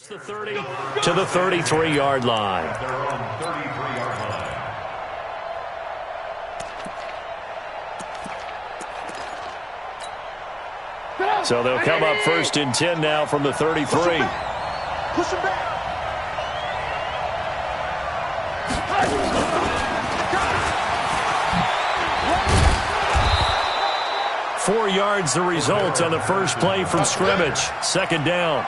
It's the 30 to the 33-yard line. They're on 33-yard line. So they'll come up first and 10 now from the 33. Push him back. 4 yards the result on the first play from scrimmage. Second down.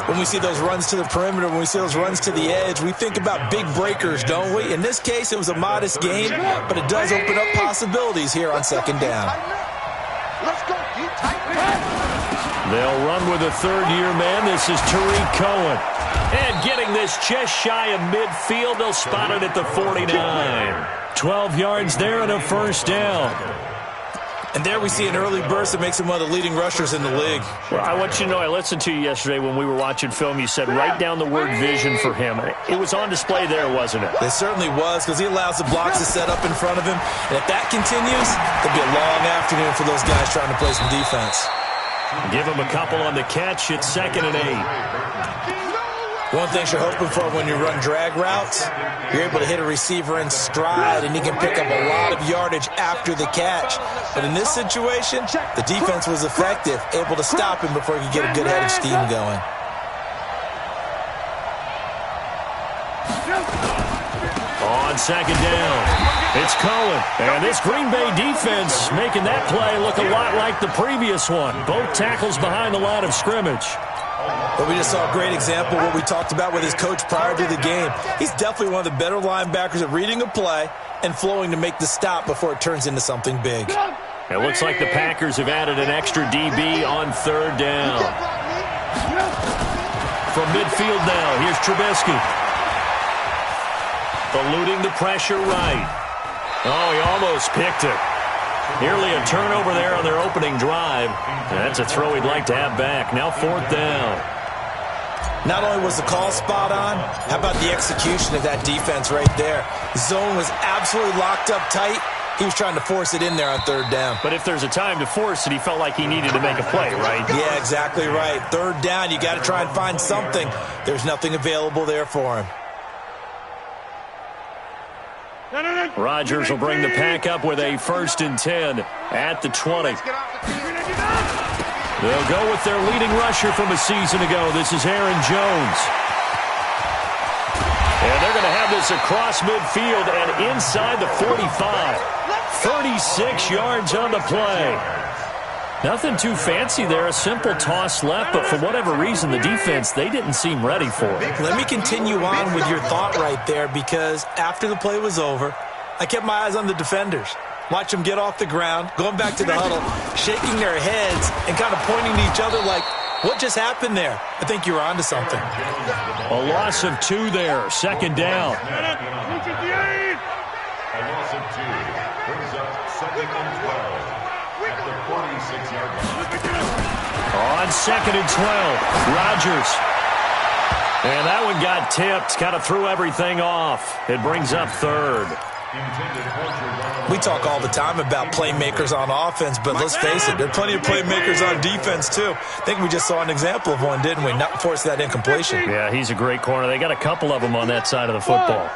When we see those runs to the perimeter, when we see those runs to the edge, we think about big breakers, don't we? In this case, it was a modest gain, but it does open up possibilities here on second down. Let's go. They'll run with a third-year man. This is Tariq Cohen. And getting this just shy of midfield, they'll spot it at the 49. 12 yards there and a first down. And there we see an early burst that makes him one of the leading rushers in the league. Well, I want you to know, I listened to you yesterday when we were watching film. You said write down the word vision for him. It was on display there, wasn't it? It certainly was, because he allows the blocks to set up in front of him. And if that continues, there'll be a long afternoon for those guys trying to play some defense. Give him a couple on the catch. It's 2nd and 8. One thing you're hoping for when you run drag routes, you're able to hit a receiver in stride, and he can pick up a lot of yardage after the catch. But in this situation, the defense was effective, able to stop him before he could get a good head of steam going. On second down, it's Cohen. And this Green Bay defense making that play look a lot like the previous one. Both tackles behind the line of scrimmage. But we just saw a great example of what we talked about with his coach prior to the game. He's definitely one of the better linebackers at reading a play and flowing to make the stop before it turns into something big. It looks like the Packers have added an extra DB on third down. From midfield now, here's Trubisky. Eluding the pressure right. Oh, he almost picked it. Nearly a turnover there on their opening drive. That's a throw he'd like to have back. Now 4th down. Not only was the call spot on, how about the execution of that defense right there? Zone was absolutely locked up tight. He was trying to force it in there on third down. But if there's a time to force it, he felt like he needed to make a play, right? Yeah, exactly right. Third down, you got to try and find something. There's nothing available there for him. Rodgers will bring the pack up with a 1st and 10 at the 20. They'll go with their leading rusher from a season ago. This is Aaron Jones. And they're going to have this across midfield and inside the 45. 36 yards on the play. Nothing too fancy there. A simple toss left, but for whatever reason, the defense, they didn't seem ready for it. Let me continue on with your thought right there, because after the play was over, I kept my eyes on the defenders. Watch them get off the ground, going back to the huddle, shaking their heads and kind of pointing to each other like, what just happened there? I think you were onto something. A loss of 2 there. 2nd down. A loss of 2 brings up 2nd and 12 at the 46-yard line. On 2nd and 12, Rodgers. And that one got tipped, kind of threw everything off. It brings up 3rd. We talk all the time about playmakers on offense, but let's face it, there are plenty of playmakers on defense, too. I think we just saw an example of one, didn't we? Not force that incompletion. Yeah, he's a great corner. They got a couple of them on that side of the football.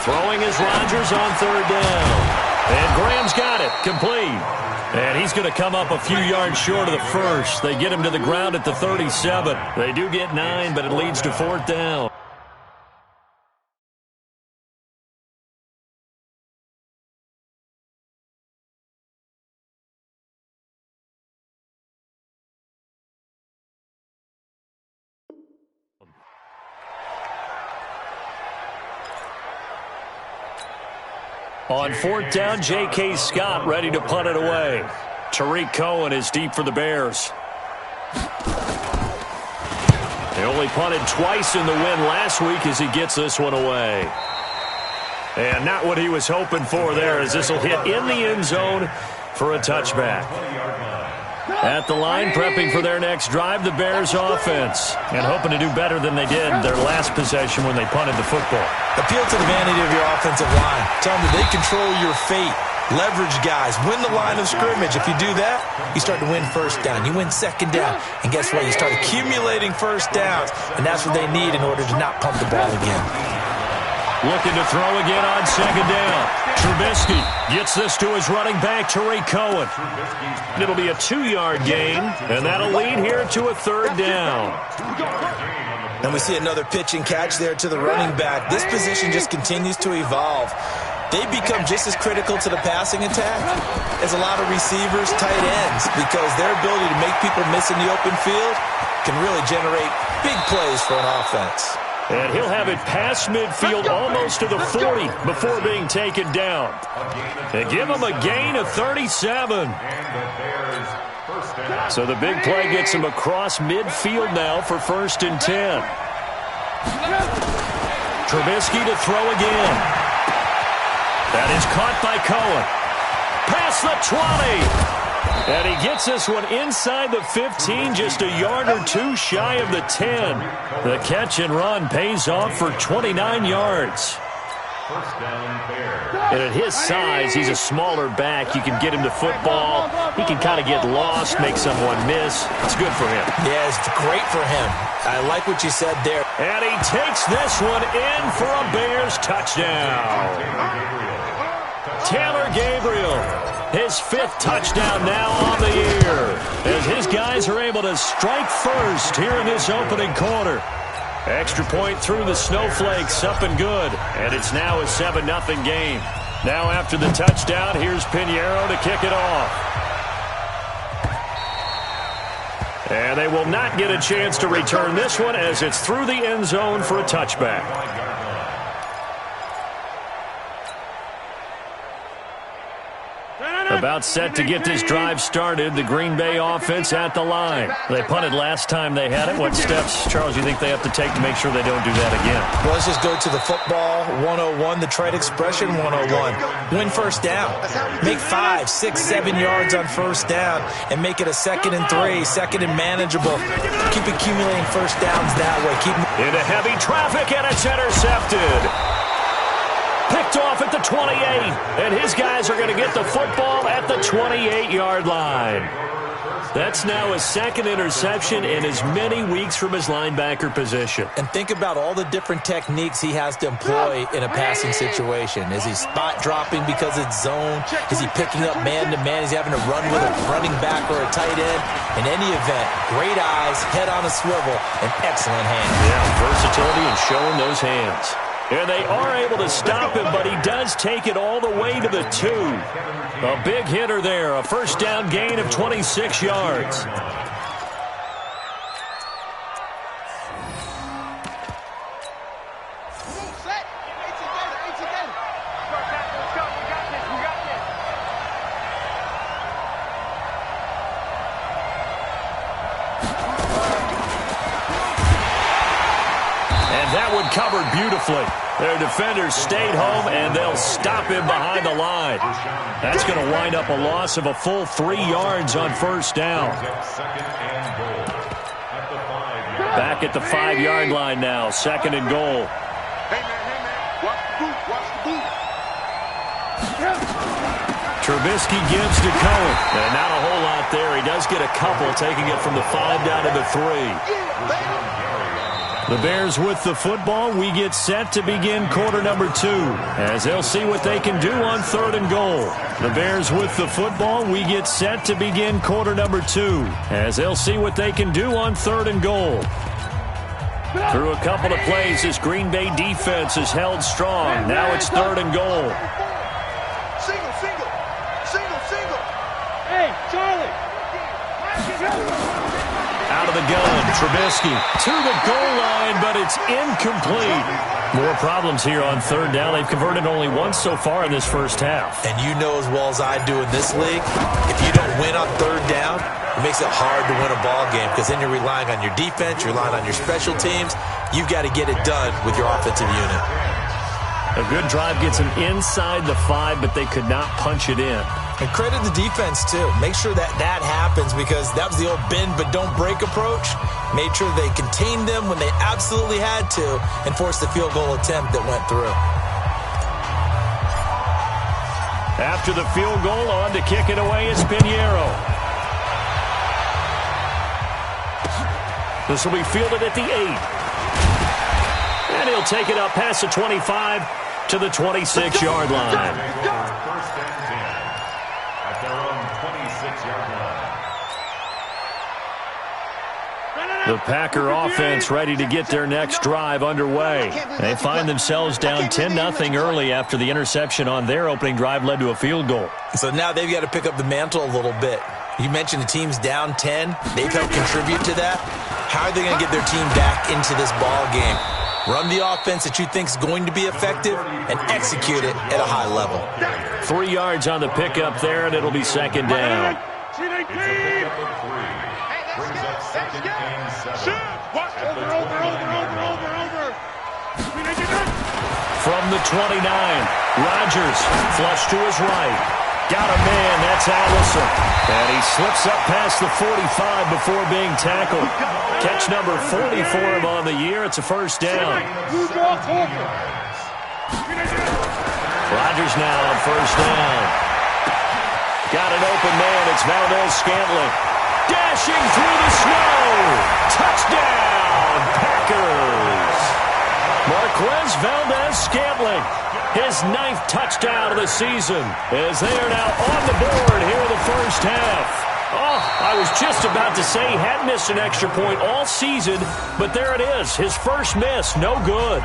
Throwing is Rodgers on 3rd down. And Graham's got it. Complete. And he's going to come up a few yards short of the first. They get him to the ground at the 37. They do get 9, but it leads to 4th down. On 4th down, J.K. Scott ready to punt it away. Tariq Cohen is deep for the Bears. They only punted twice in the win last week as he gets this one away. And not what he was hoping for there, as this will hit in the end zone for a touchback. At the line, prepping for their next drive, the Bears offense, and hoping to do better than they did their last possession when they punted the football. Appeal to the vanity of your offensive line. Tell them that they control your fate. leverage guys, win the line of scrimmage. If you do that, you start to win first down. You win second down. And guess what? You start accumulating first downs. And that's what they need in order to not pump the ball again. Looking to throw again on second down. Trubisky gets this to his running back, Tariq Cohen. It'll be a 2-yard gain, and that'll lead here to a third down. And we see another pitch and catch there to the running back. This position just continues to evolve. They become just as critical to the passing attack as a lot of receivers, tight ends, because their ability to make people miss in the open field can really generate big plays for an offense. And he'll have it past midfield almost to the 40 before being taken down. And give him a gain of 37. So the big play gets him across midfield now for 1st and 10. Trubisky to throw again. That is caught by Cohen. Past the 20. And he gets this one inside the 15, just a yard or two shy of the 10. The catch and run pays off for 29 yards. And at his size, he's a smaller back. You can get him to football. He can kind of get lost, make someone miss. It's good for him. Yeah, it's great for him. I like what you said there. And he takes this one in for a Bears touchdown. Taylor Gabriel, his 5th touchdown now on the year, as his guys are able to strike first here in this opening quarter. Extra point through the snowflakes, up and good, and it's now a 7-0 game. Now after the touchdown, here's Pinheiro to kick it off. And they will not get a chance to return this one as it's through the end zone for a touchback. About set to get this drive started, the Green Bay offense at the line. They punted last time they had it. What steps, Charles, do you think they have to take to make sure they don't do that again? Well, let's just go to the football 101, the trade expression 101. Win first down. Make 5, 6, 7 yards on first down and make it a 2nd and 3, 2nd and manageable. Keep accumulating first downs that way. Keep into heavy traffic, and it's intercepted. Picked off at the 28, and his guys are going to get the football at the 28-yard line. That's now his 2nd interception in as many weeks from his linebacker position. And think about all the different techniques he has to employ in a passing situation. Is he spot dropping because it's zone? Is he picking up man-to-man? Is he having to run with a running back or a tight end? In any event, great eyes, head on a swivel, and excellent hands. Yeah, versatility and showing those hands. And they are able to stop him, but he does take it all the way to the 2. A big hitter there, a first down gain of 26 yards. Covered beautifully. Their defenders stayed home, and they'll stop him behind the line. That's going to wind up a loss of a full 3 yards on first down. Back at the 5-yard line now, 2nd and goal. Trubisky gives to Cohen. And not a whole lot there. He does get a couple, taking it from the 5 down to the 3. The Bears with the football. We get set to begin quarter number 2 as they'll see what they can do on 3rd and goal. The Bears with the football. We get set to begin quarter number 2 as they'll see what they can do on 3rd and goal. Through a couple of plays, this Green Bay defense is held strong. Now it's 3rd and goal. Single, single. Single, single. Hey, Charlie. Out of the gun, Trubisky to the goal line, but it's incomplete. More problems here on 3rd down. They've converted only once so far in this first half. And you know as well as I do in this league, if you don't win on 3rd down, it makes it hard to win a ball game because then you're relying on your defense, you're relying on your special teams. You've got to get it done with your offensive unit. A good drive gets them inside the 5, but they could not punch it in. And credit the defense, too. Make sure that happens because that was the old bend but don't break approach. Made sure they contained them when they absolutely had to and forced the field goal attempt that went through. After the field goal, on to kick it away is Pinheiro. This will be fielded at the 8. And he'll take it up past the 25 to the 26-yard line. First and 10 at their own 26-yard line. The Packer offense ready to get their next drive underway. They find themselves down 10-0 early after the interception on their opening drive led to a field goal. So now they've got to pick up the mantle a little bit. You mentioned the team's down 10. They've helped contribute to that. How are they going to get their team back into this ball game? Run the offense that you think is going to be effective and execute it at a high level. 3 yards on the pickup there, and it'll be second down. It's a pickup of 3. Brings up second and 7. From the 29, Rodgers flush to his right. Got a man, that's Allison. And he slips up past the 45 before being tackled. Catch number 40 for him on the year. It's a first down. Rodgers now on first down. Got an open man. It's Valdez-Scantling. Dashing through the snow. Touchdown, Packers. Marquez Valdez-Scantling. His 9th touchdown of the season as they are now on the board here in the first half. Oh, I was just about to say he hadn't missed an extra point all season, but there it is. His first miss, no good.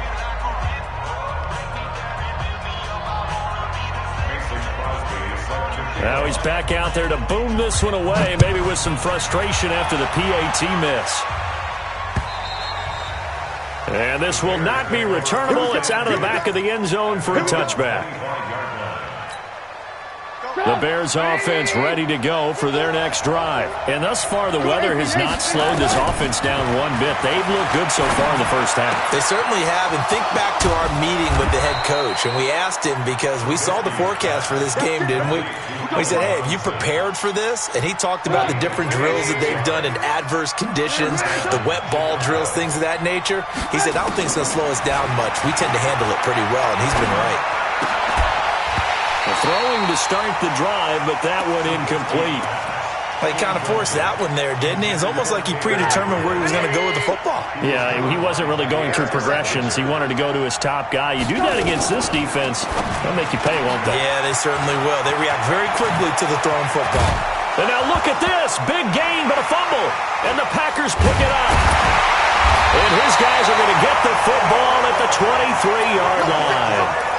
Now he's back out there to boom this one away, maybe with some frustration after the PAT miss. And this will not be returnable. It's out of the back of the end zone for a touchback. The Bears offense ready to go for their next drive. And thus far, the weather has not slowed this offense down one bit. They've looked good so far in the first half. They certainly have. And think back to our meeting with the head coach. And we asked him because we saw the forecast for this game, didn't we? We said, hey, have you prepared for this? And he talked about the different drills that they've done in adverse conditions, the wet ball drills, things of that nature. He said, I don't think it's going to slow us down much. We tend to handle it pretty well, and he's been right. Throwing to start the drive, but that one incomplete. He kind of forced that one there, didn't he? It's almost like he predetermined where he was going to go with the football. Yeah, he wasn't really going through progressions. He wanted to go to his top guy. You do that against this defense, they'll make you pay, won't they? Yeah, they certainly will. They react very quickly to the thrown football. And now look at this. Big gain, but a fumble. And the Packers pick it up. And his guys are going to get the football at the 23-yard line.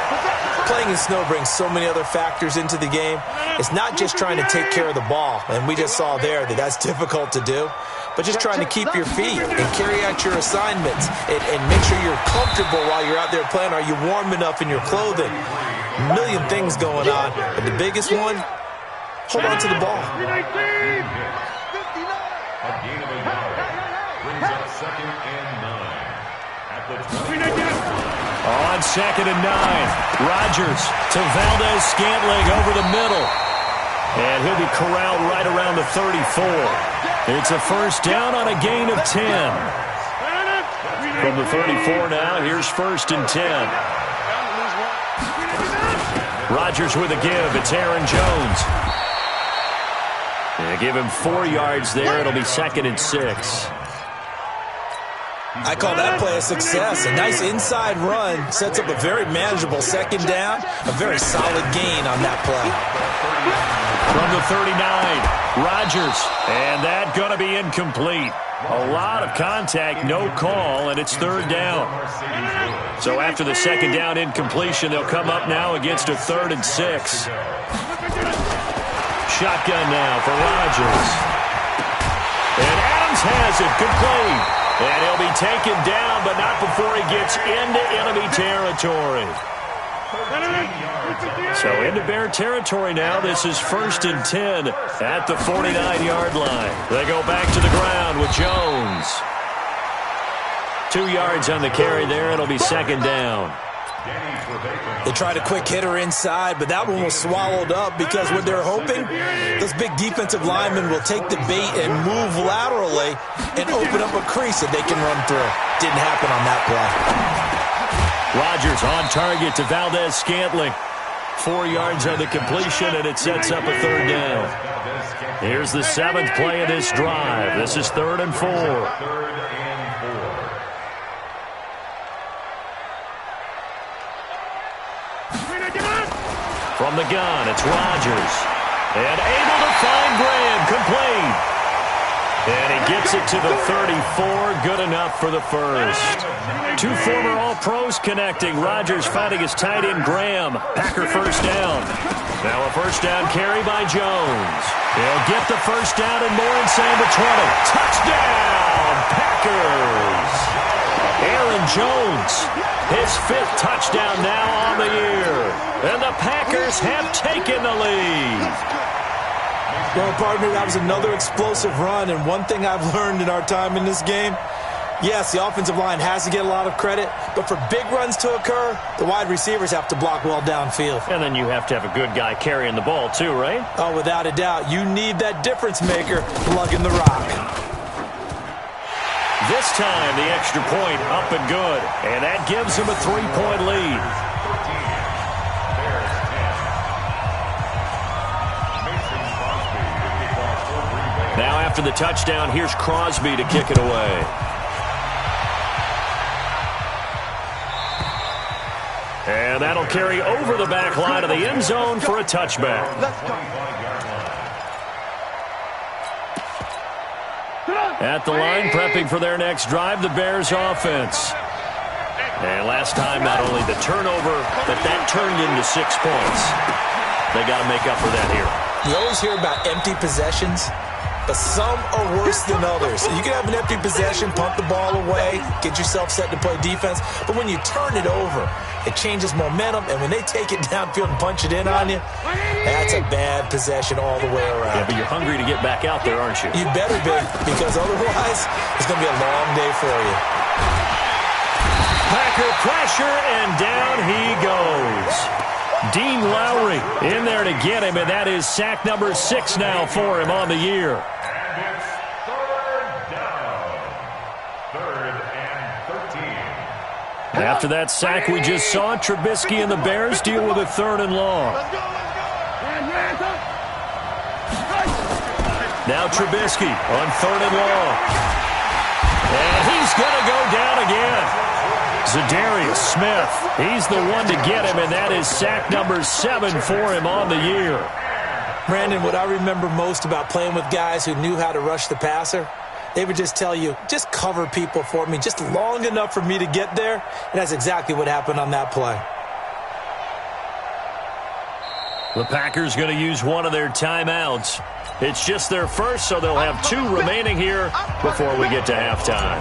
Playing in snow brings so many other factors into the game. It's not just trying to take care of the ball, and we just saw there that that's difficult to do, but just trying to keep your feet and carry out your assignments and make sure you're comfortable while you're out there playing. Are you warm enough in your clothing? A million things going on, but the biggest one, hold on to the ball. A gain of a yard. Brings up second and 9 at the 20. On second and 9, Rodgers to Valdez-Scantling over the middle. And he'll be corralled right around the 34. It's a first down on a gain of 10. From the 34 now, here's first and 10. Rodgers with a give. It's Aaron Jones. And give him 4 yards there. It'll be second and 6. I call that play a success. A nice inside run sets up a very manageable second down, a very solid gain on that play. From the 39, Rodgers, and that going to be incomplete. A lot of contact, no call, and it's third down. So after the second down incompletion, they'll come up now against a 3rd and 6. Shotgun now for Rodgers. And Adams has it, complete. And he'll be taken down, but not before he gets into enemy territory. So into Bear territory now. This is first and 10 at the 49-yard line. They go back to the ground with Jones. 2 yards on the carry there. It'll be second down. They tried a quick hitter inside, but that one was swallowed up because what they're hoping, those big defensive linemen will take the bait and move laterally and open up a crease that they can run through. Didn't happen on that play. Rodgers on target to Valdez-Scantling. 4 yards on the completion, and it sets up a third down. Here's the 7th play of this drive. This is 3rd and 4. From the gun, it's Rodgers. And able to find Graham, complete. And he gets it to the 34, good enough for the first. 2 former All-Pros connecting. Rodgers finding his tight end, Graham. Packer first down. Now a first down carry by Jones. He'll get the first down and more inside the 20. Touchdown, Packers. Aaron Jones, his 5th touchdown now on the year. And the Packers have taken the lead. Well, partner, that was another explosive run, and one thing I've learned in our time in this game, yes, the offensive line has to get a lot of credit, but for big runs to occur, the wide receivers have to block well downfield. And then you have to have a good guy carrying the ball too, right? Oh, without a doubt. You need that difference maker plugging the rock. This time, the extra point up and good, and that gives him a 3-point lead. Now after the touchdown, here's Crosby to kick it away. And that'll carry over the back line of the end zone for a touchback. At the line, prepping for their next drive, the Bears offense. And last time, not only the turnover, but that turned into 6 points. They got to make up for that here. You always hear about empty possessions, but some are worse than others. You can have an empty possession, pump the ball away, get yourself set to play defense, but when you turn it over, it changes momentum, and when they take it downfield and punch it in on you, that's a bad possession all the way around. Yeah, but you're hungry to get back out there, aren't you? You better be, because otherwise, it's going to be a long day for you. Packer pressure, and down he goes. Dean Lowry in there to get him, and that is sack number 6 now for him on the year. And it's 3rd down. 3rd and 13. After that sack we just saw, Trubisky and the Bears deal with a 3rd and long. Now Trubisky on 3rd and long. And he's going to go down again. Zadarius Smith, he's the one to get him, and that is sack number 7 for him on the year. Brandon, what I remember most about playing with guys who knew how to rush the passer, they would just tell you, just cover people for me, just long enough for me to get there, and that's exactly what happened on that play. The Packers going to use one of their timeouts. It's just their first, so they'll have 2 remaining here before we get to halftime.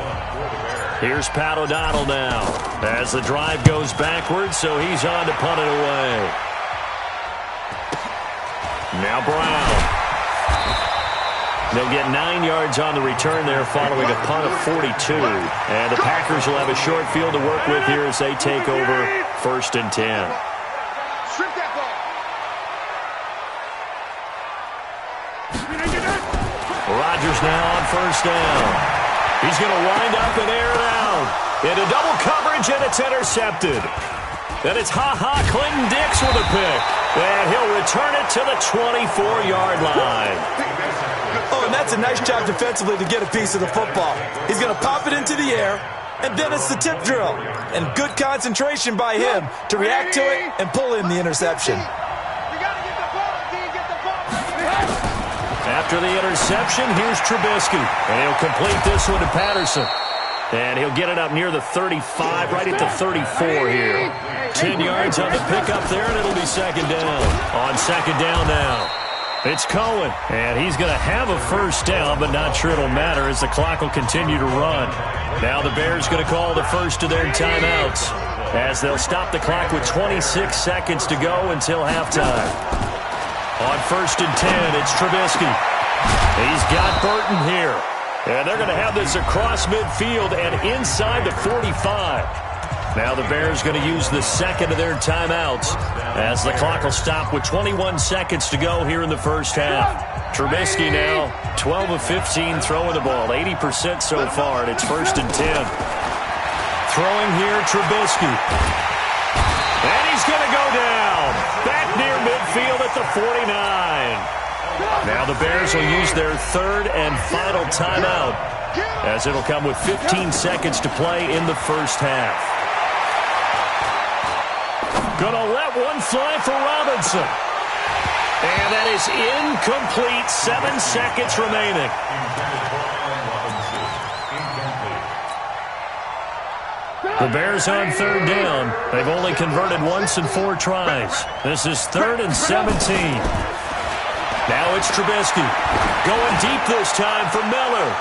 Here's Pat O'Donnell now as the drive goes backwards, so he's on to punt it away. Now Brown. They'll get 9 yards on the return there following a punt of 42. And the Packers will have a short field to work with here as they take over 1st and 10. Rodgers now on 1st down. He's going to wind up and air it out. Into double coverage, and it's intercepted. And it's Clinton Dix with a pick. And he'll return it to the 24-yard line. Oh, and that's a nice job defensively to get a piece of the football. He's going to pop it into the air, and then it's the tip drill. And good concentration by him to react to it and pull in the interception. After the interception, here's Trubisky. And he'll complete this one to Patterson. And he'll get it up near the 35, right at the 34 here. 10 yards on the pickup there, and it'll be 2nd down. On 2nd down now, it's Cohen. And he's going to have a first down, but not sure it'll matter as the clock will continue to run. Now the Bears going to call the first of their timeouts as they'll stop the clock with 26 seconds to go until halftime. On 1st and 10, it's Trubisky. He's got Burton here. And they're going to have this across midfield and inside the 45. Now the Bears going to use the 2nd of their timeouts as the clock will stop with 21 seconds to go here in the first half. Trubisky now 12 of 15 throwing the ball, 80% so far, and it's 1st and 10. Throwing here, Trubisky. And he's going to go down. Back at the 49. Now the Bears will use their third and final timeout, as it'll come with 15 seconds to play in the first half. Gonna let one fly for Robinson. And that is incomplete. 7 seconds remaining. The Bears on third down. They've only converted once in 4 tries. This is 3rd and 17. Now it's Trubisky. Going deep this time for Miller.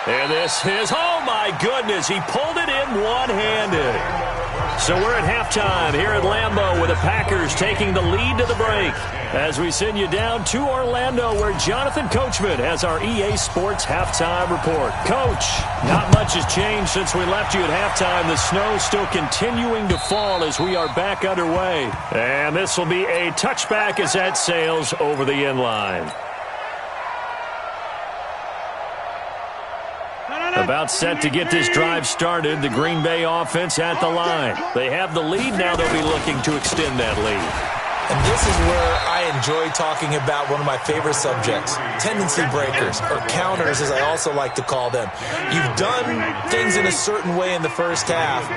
And this is, oh my goodness, he pulled it in one-handed. So we're at halftime here at Lambeau with the Packers taking the lead to the break. As we send you down to Orlando, where Jonathan Coachman has our EA Sports halftime report. Coach, not much has changed since we left you at halftime. The snow still continuing to fall as we are back underway. And this will be a touchback as that sails over the end line. About set to get this drive started. The Green Bay offense at the line. They have the lead. Now they'll be looking to extend that lead. And this is where I enjoy talking about one of my favorite subjects, tendency breakers, or counters as I also like to call them. You've done things in a certain way in the first half,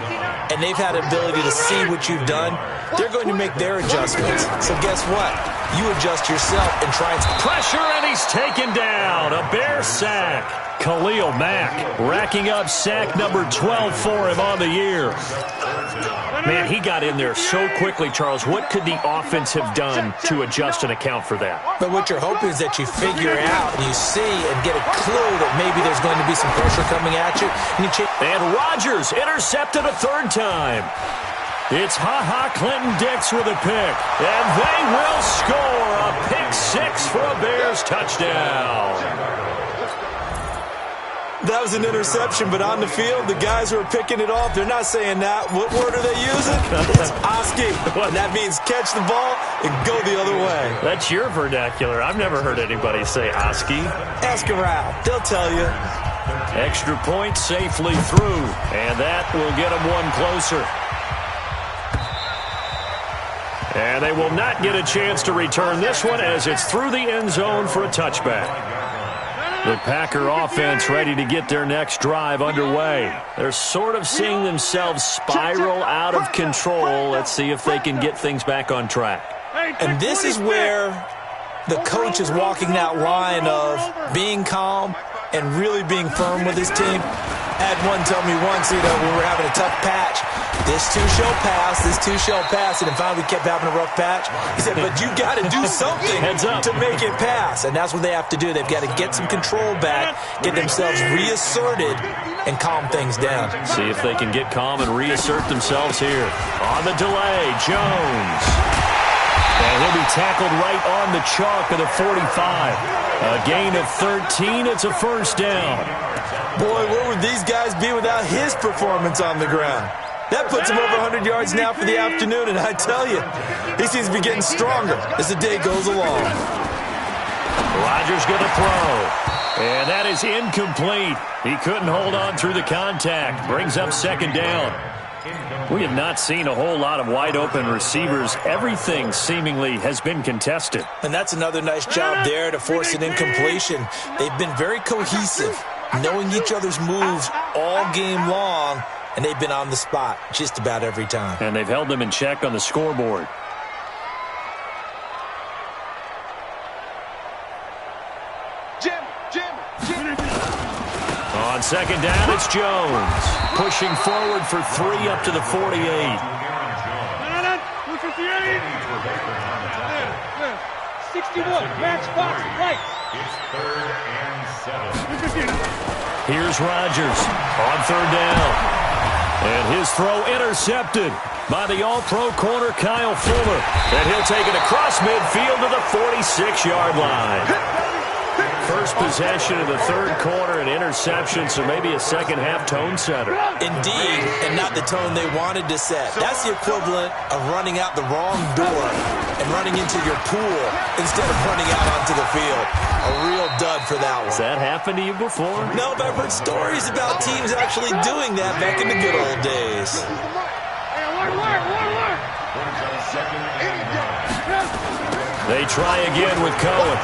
and they've had the ability to see what you've done. They're going to make their adjustments. So guess what? You adjust yourself and try and... Pressure, and he's taken down. A Bear sack. Khalil Mack racking up sack number 12 for him on the year. Man, he got in there so quickly, Charles. What could the offense have done to adjust and account for that? But what you're hoping is that you figure out and you see and get a clue that maybe there's going to be some pressure coming at you. And Rodgers intercepted a 3rd time. It's Clinton-Dix with a pick. And they will score a pick 6 for a Bears touchdown. That was an interception, but on the field, the guys who are picking it off, they're not saying that. What word are they using? It's Oski. And that means catch the ball and go the other way. That's your vernacular. I've never heard anybody say Oski. Ask around. They'll tell you. Extra point safely through, and that will get them one closer. And they will not get a chance to return this one as it's through the end zone for a touchback. The Packer offense ready to get their next drive underway. They're sort of seeing themselves spiral out of control. Let's see if they can get things back on track. And this is where the coach is walking that line of being calm and really being firm with his team. I had one tell me once, when we were having a tough patch, this too shall pass, this too shall pass, and then finally we kept having a rough patch. He said, but you got to do something to make it pass, and that's what they have to do. They've got to get some control back, get themselves reasserted, and calm things down. See if they can get calm and reassert themselves here. On the delay, Jones. And he'll be tackled right on the chalk of the 45. A gain of 13. It's a 1st down. Boy, where would these guys be without his performance on the ground? That puts him over 100 yards now for the afternoon, and I tell you, he seems to be getting stronger as the day goes along. Rodgers going to throw. And that is incomplete. He couldn't hold on through the contact. Brings up 2nd down. We have not seen a whole lot of wide-open receivers. Everything seemingly has been contested. And that's another nice job there to force an incompletion. They've been very cohesive, knowing each other's moves all game long, and they've been on the spot just about every time. And they've held them in check on the scoreboard. On 2nd down, it's Jones. Pushing forward for 3 up to the 48. 61, match box, right. It's 3rd and 7. Here's Rodgers on 3rd down. And his throw intercepted by the all-pro corner Kyle Fuller. And he'll take it across midfield to the 46-yard line. First possession of the 3rd quarter, an interception, so maybe a second-half tone setter. Indeed, and not the tone they wanted to set. That's the equivalent of running out the wrong door and running into your pool instead of running out onto the field. A real dud for that one. Has that happened to you before? No, but I've heard stories about teams actually doing that back in the good old days. They try again with Cohen.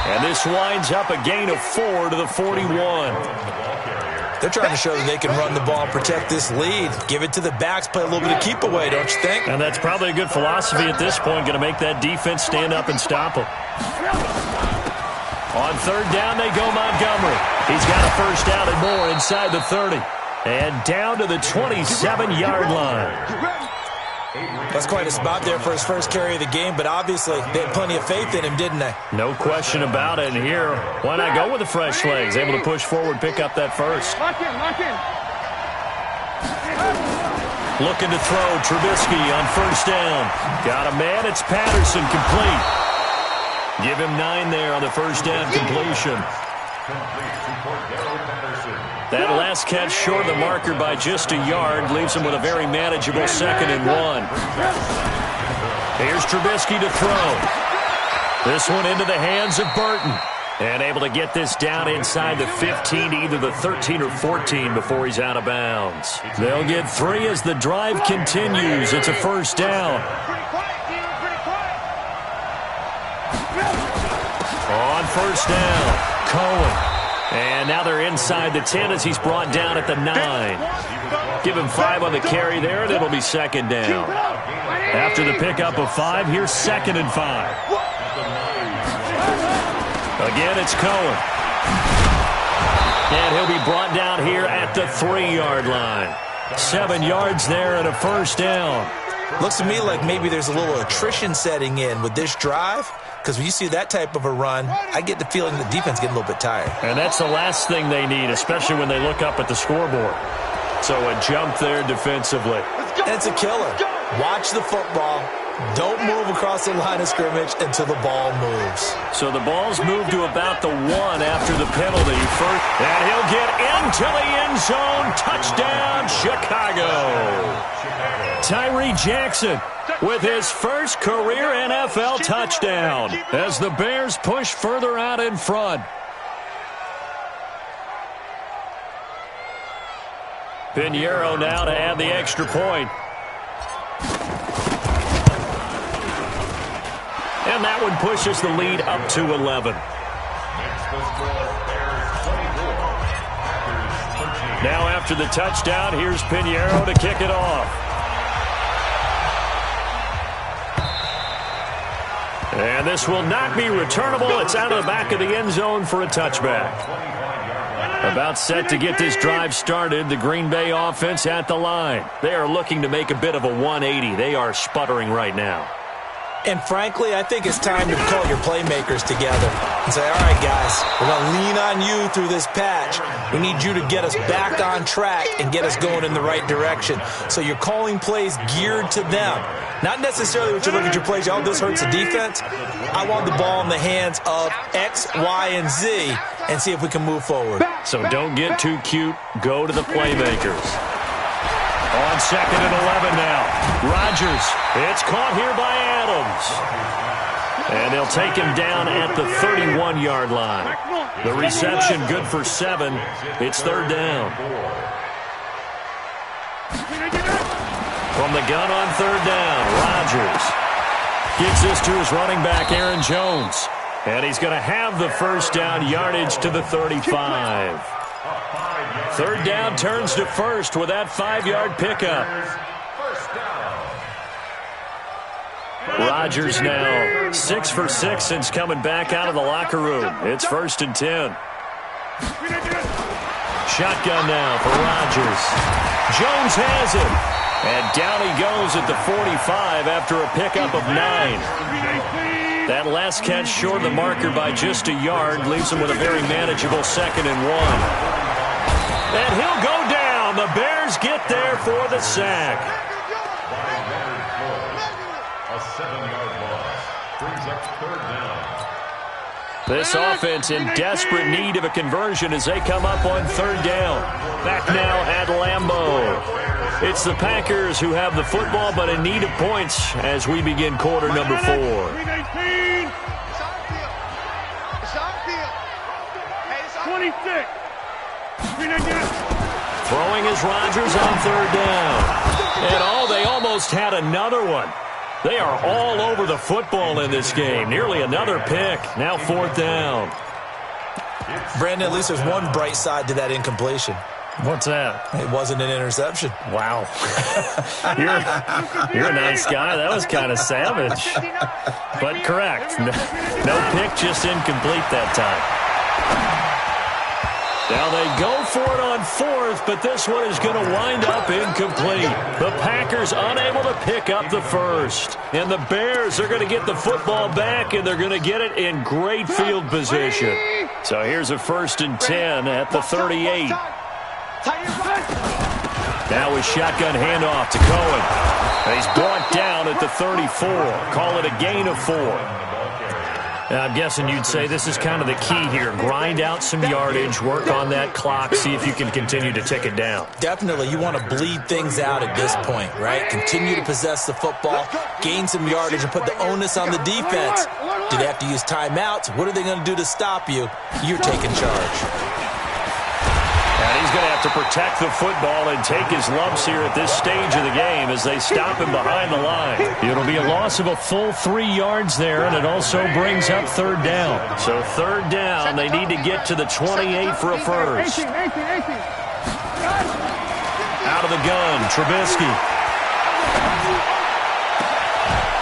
And this winds up a gain of 4 to the 41. They're trying to show that they can run the ball and protect this lead. Give it to the backs, play a little bit of keep away, don't you think? And that's probably a good philosophy at this point, going to make that defense stand up and stop them. On third down, they go Montgomery. He's got a first down and more inside the 30. And down to the 27-yard line. That's quite a spot there for his first carry of the game, but obviously they had plenty of faith in him, didn't they? No question about it. And here, why not go with the fresh legs? Able to push forward, pick up that first. Lock in, lock in. Looking to throw, Trubisky on first down. Got a man, it's Patterson, complete. Give him 9 there on the first down completion. That last catch short of the marker by just a yard leaves him with a very manageable 2nd and 1. Here's Trubisky to throw. This one into the hands of Burton. And able to get this down inside the 15 to either the 13 or 14 before he's out of bounds. They'll get 3 as the drive continues. It's a first down. On first down, Cohen. And now they're inside the 10 as he's brought down at the 9. Give him 5 on the carry there, and it'll be 2nd down. After the pickup of 5, here's 2nd and 5. Again, it's Cohen. And he'll be brought down here at the 3-yard line. 7 yards there and a first down. Looks to me like maybe there's a little attrition setting in with this drive. Because when you see that type of a run, I get the feeling the defense getting a little bit tired. And that's the last thing they need, especially when they look up at the scoreboard. So a jump there defensively. And it's a killer. Watch the football. Don't move across the line of scrimmage until the ball moves. So the ball's moved to about the 1 after the penalty. And he'll get into the end zone. Touchdown, Chicago. Tyree Jackson with his first career NFL touchdown as the Bears push further out in front. Pinheiro now to add the extra point. And that one pushes the lead up to 11. Now after the touchdown, here's Pinheiro to kick it off. And this will not be returnable. It's out of the back of the end zone for a touchback. About set to get this drive started, the Green Bay offense at the line. They are looking to make a bit of a 180. They are sputtering right now. And frankly, I think it's time to call your playmakers together and say, all right, guys, we're going to lean on you through this patch. We need you to get us back on track and get us going in the right direction. So you're calling plays geared to them. Not necessarily when you look at your plays, oh, this hurts the defense. I want the ball in the hands of X, Y, and Z and see if we can move forward. So don't get too cute. Go to the playmakers. On 2nd and 11 now. Rodgers. It's caught here by Adams. And they'll take him down at the 31-yard line. The reception good for 7. It's 3rd down. From the gun on 3rd down, Rodgers gets this to his running back, Aaron Jones. And he's going to have the first down, yardage to the 35. 3rd down turns to 1st with that 5-yard pickup. Rodgers now 6 for 6 since coming back out of the locker room. It's 1st and 10. Shotgun now for Rodgers. Jones has it. And down he goes at the 45 after a pickup of 9. That last catch short of the marker by just a yard leaves him with a very manageable 2nd and 1. And he'll go down. The Bears get there for the sack. A 7-yard loss brings up 3rd down. This offense in desperate need of a conversion as they come up on 3rd down. Back now at Lambeau. It's the Packers who have the football but in need of points as we begin quarter number 4. 26. Throwing is Rodgers on 3rd down. And they almost had another one. They are all over the football in this game. Nearly another pick. Now 4th down. Brandon, at least there's one bright side to that incompletion. What's that? It wasn't an interception. Wow. you're a nice guy. That was kind of savage. But correct. No pick, just incomplete that time. Now they go for it on 4th, but this one is going to wind up incomplete. The Packers unable to pick up the first. And the Bears are going to get the football back, and they're going to get it in great field position. So here's a 1st and 10 at the 38. Now a shotgun handoff to Cohen. He's brought down at the 34. Call it a gain of 4. Now, I'm guessing you'd say this is kind of the key here. Grind out some yardage, work on that clock, see if you can continue to tick it down. Definitely. You want to bleed things out at this point, right? Continue to possess the football, gain some yardage, and put the onus on the defense. Do they have to use timeouts? What are they going to do to stop you? You're taking charge. And he's going to have to protect the football and take his lumps here at this stage of the game as they stop him behind the line. It'll be a loss of a full 3 yards there, and it also brings up 3rd down. So 3rd down, they need to get to the 28 for a first. Out of the gun, Trubisky.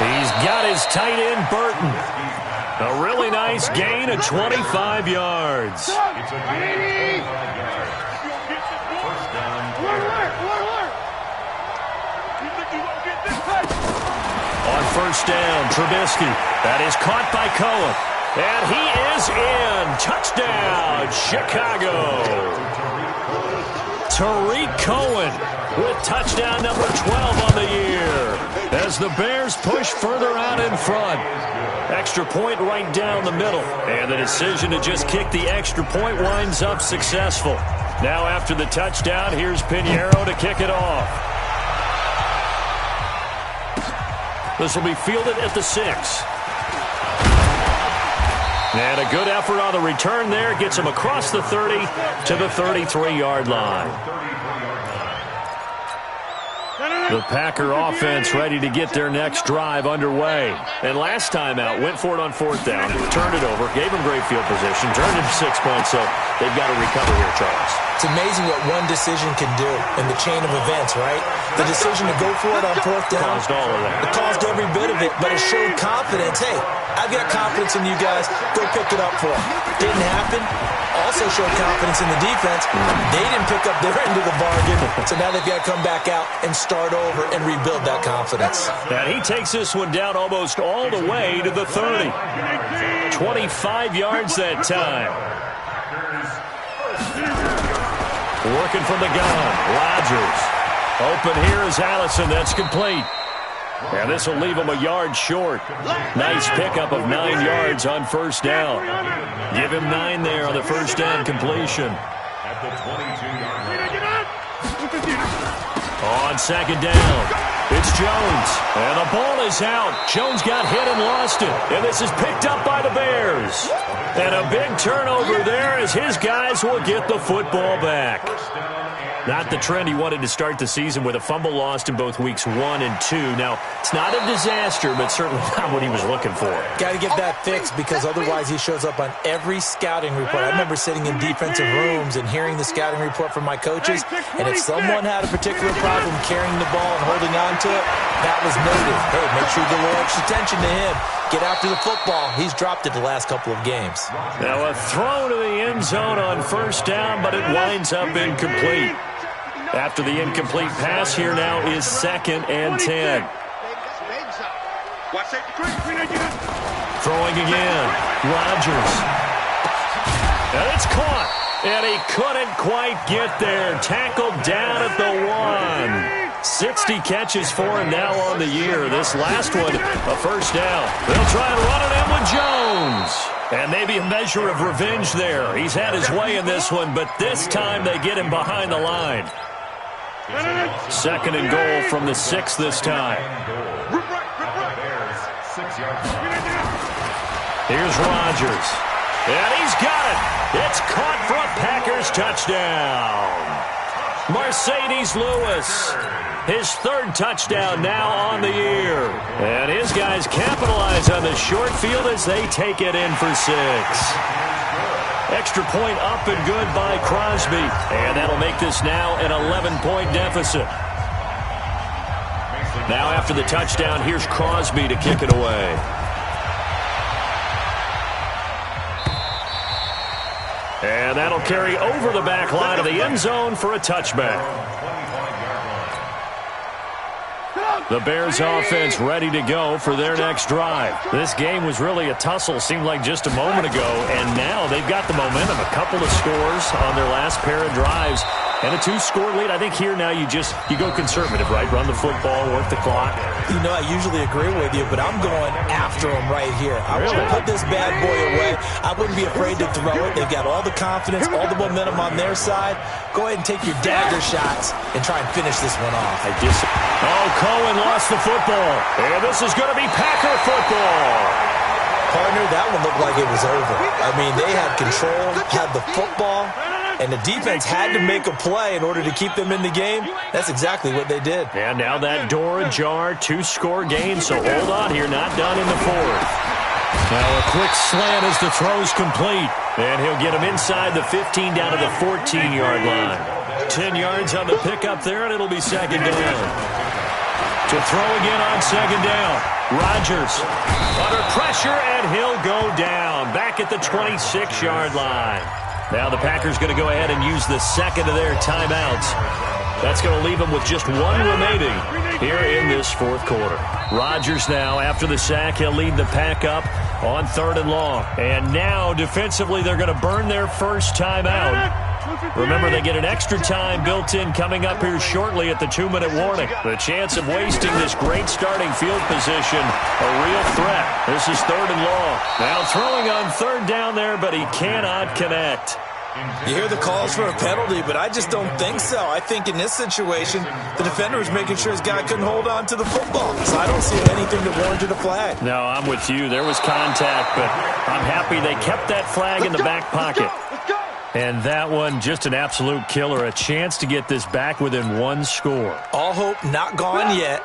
He's got his tight end, Burton. A really nice gain of 25 yards. It's a gain of 25 yards. First down. On 1st down, Trubisky. That is caught by Cohen. And he is in. Touchdown, Chicago. Tariq Cohen with touchdown number 12 on the year. As the Bears push further out in front. Extra point right down the middle. And the decision to just kick the extra point winds up successful. Now after the touchdown, here's Pinheiro to kick it off. This will be fielded at the 6. And a good effort on the return there. Gets him across the 30 to the 33-yard line. The Packer offense ready to get their next drive underway. And last time out, went for it on 4th down, turned it over, gave him great field position, turned it to 6 points, so they've got to recover here, Charles. It's amazing what one decision can do in the chain of events, right? The decision to go for it on 4th down. Caused all of that. It caused every bit of it, but it showed confidence. Hey, I've got confidence in you guys. Go pick it up for them. Didn't happen. Also showed confidence in the defense. They didn't pick up their end of the bargain, so now they've got to come back out and start over and rebuild that confidence. And he takes this one down almost all the way to the 30. 25 yards that time. Working from the gun, Rodgers. Open here is Allison. That's complete. And this will leave him a yard short. Nice pickup of 9 yards on 1st down. Give him 9 there on the 1st down completion. At the 22-yard line. On 2nd down, it's Jones. And the ball is out. Jones got hit and lost it. And this is picked up by the Bears. And a big turnover there as his guys will get the football back. Not the trend he wanted to start the season with a fumble lost in both weeks 1 and 2. Now, it's not a disaster, but certainly not what he was looking for. Got to get that fixed because otherwise he shows up on every scouting report. I remember sitting in defensive rooms and hearing the scouting report from my coaches, and if someone had a particular problem carrying the ball and holding on to it, that was noted. Hey, make sure you give a little extra attention to him. Get after the football. He's dropped it the last couple of games. Now, a throw to the end zone on 1st down, but it winds up incomplete. After the incomplete pass, here now is 2nd and 10. Throwing again. Rodgers. And it's caught. And he couldn't quite get there. Tackled down at the 1. 60 catches for him now on the year. This last one, a 1st down. They'll try and run it in with Jones. And maybe a measure of revenge there. He's had his way in this one, but this time they get him behind the line. 2nd and goal from the 6 this time. Here's Rodgers. And he's got it. It's caught for a Packers touchdown. Mercedes Lewis, his third touchdown now on the year. And his guys capitalize on the short field as they take it in for 6. Extra point up and good by Crosby. And that'll make this now an 11-point deficit. Now after the touchdown, here's Crosby to kick it away. And that'll carry over the back line of the end zone for a touchback. The Bears offense ready to go for their next drive. This game was really a tussle, seemed like just a moment ago, and now they've got the momentum. A couple of scores on their last pair of drives. And a 2-score lead. I think here now you go conservative, right? Run the football, work the clock. You know, I usually agree with you, but I'm going after them right here. I want to put this bad boy away. I wouldn't be afraid to throw it. They've got all the confidence, all the momentum on their side. Go ahead and take your dagger shots and try and finish this one off. Cohen lost the football. And this is going to be Packer football. Partner, that one looked like it was over. I mean, they had control, had the football, and the defense had to make a play in order to keep them in the game. That's exactly what they did. And now that door ajar, 2-score game, so hold on here, not done in the 4th. Now a quick slant as the throw's complete. And he'll get him inside the 15 down to the 14-yard line. 10 yards on the pickup there, and it'll be second down. To throw again on second down. Rodgers under pressure, and he'll go down. Back at the 26-yard line. Now the Packers going to go ahead and use the second of their timeouts. That's going to leave them with just one remaining here in this 4th quarter. Rodgers now, after the sack, he'll lead the pack up on 3rd and long. And now, defensively, they're going to burn their first timeout. Remember, they get an extra time built in coming up here shortly at the 2-minute warning. The chance of wasting this great starting field position, a real threat. This is 3rd and long. Now throwing on 3rd down there, but he cannot connect. You hear the calls for a penalty, but I just don't think so. I think in this situation, the defender was making sure his guy couldn't hold on to the football. So I don't see anything that warranted a flag. No, I'm with you. There was contact, but I'm happy they kept that flag in the back pocket. And that one, just an absolute killer. A chance to get this back within 1 score. All hope not gone yet,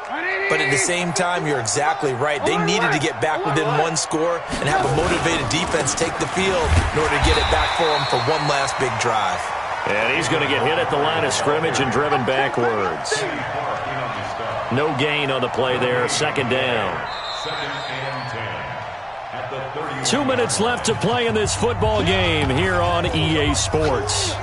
but at the same time, you're exactly right. They needed to get back within 1 score and have a motivated defense take the field in order to get it back for them for one last big drive. And he's going to get hit at the line of scrimmage and driven backwards. No gain on the play there. Second down. 2 minutes left to play in this football game here on EA Sports.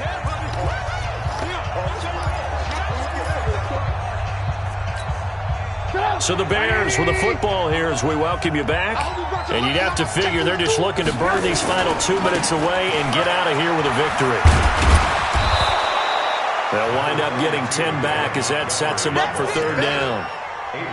So the Bears with the football here as we welcome you back. And you'd have to figure they're just looking to burn these final 2 minutes away and get out of here with a victory. They'll wind up getting 10 back as that sets them up for 3rd down.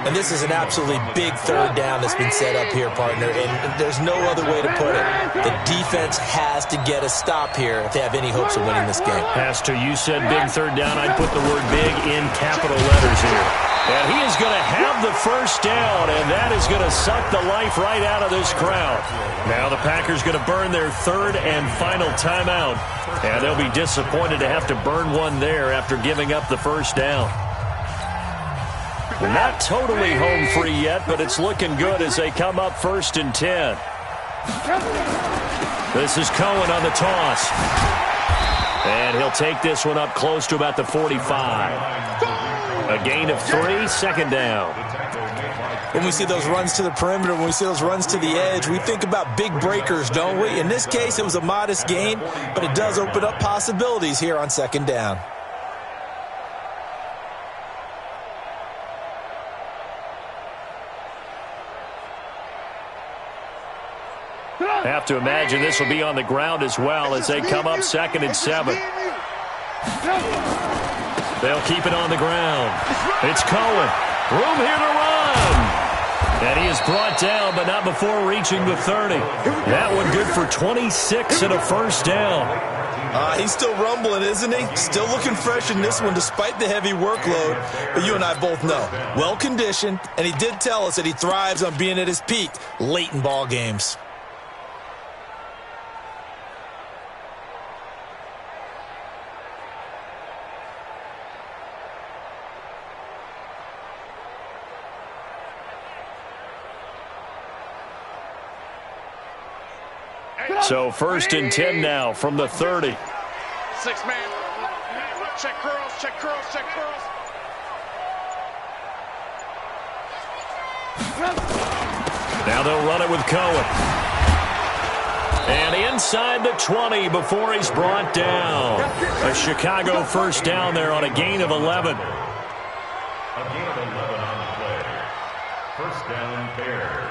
And this is an absolutely big 3rd down that's been set up here, partner, and there's no other way to put it. The defense has to get a stop here if they have any hopes of winning this game. Has to. You said big 3rd down. I'd put the word big in capital letters here. And he is going to have the first down, and that is going to suck the life right out of this crowd. Now the Packers going to burn their 3rd and final timeout, and they'll be disappointed to have to burn one there after giving up the first down. Not totally home free yet, but it's looking good as they come up 1st and 10. This is Cohen on the toss. And he'll take this one up close to about the 45. A gain of 3, second down. When we see those runs to the perimeter, when we see those runs to the edge, we think about big breakers, don't we? In this case, it was a modest gain, but it does open up possibilities here on 2nd down. Have to imagine this will be on the ground as well as they come up 2nd and 7. They'll keep it on the ground. It's Cohen. Room here to run. And he is brought down, but not before reaching the 30. That one good for 26 and a first down. He's still rumbling, isn't he? Still looking fresh in this one despite the heavy workload. But you and I both know, well-conditioned, and he did tell us that he thrives on being at his peak late in ball games. So 1st and 10 now from the 30. 6 man. Check curls, check curls, check curls. Now they'll run it with Cohen. And inside the 20 before he's brought down. A Chicago first down there on a gain of 11. A gain of 11 on the play. First down, Bears.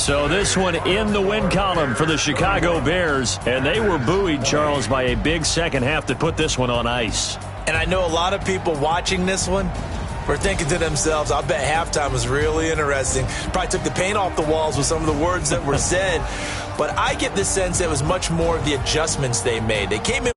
So this one in the win column for the Chicago Bears. And they were buoyed, Charles, by a big second half that put this one on ice. And I know a lot of people watching this one were thinking to themselves, I bet halftime was really interesting. Probably took the paint off the walls with some of the words that were said. But I get the sense it was much more of the adjustments they made. They came in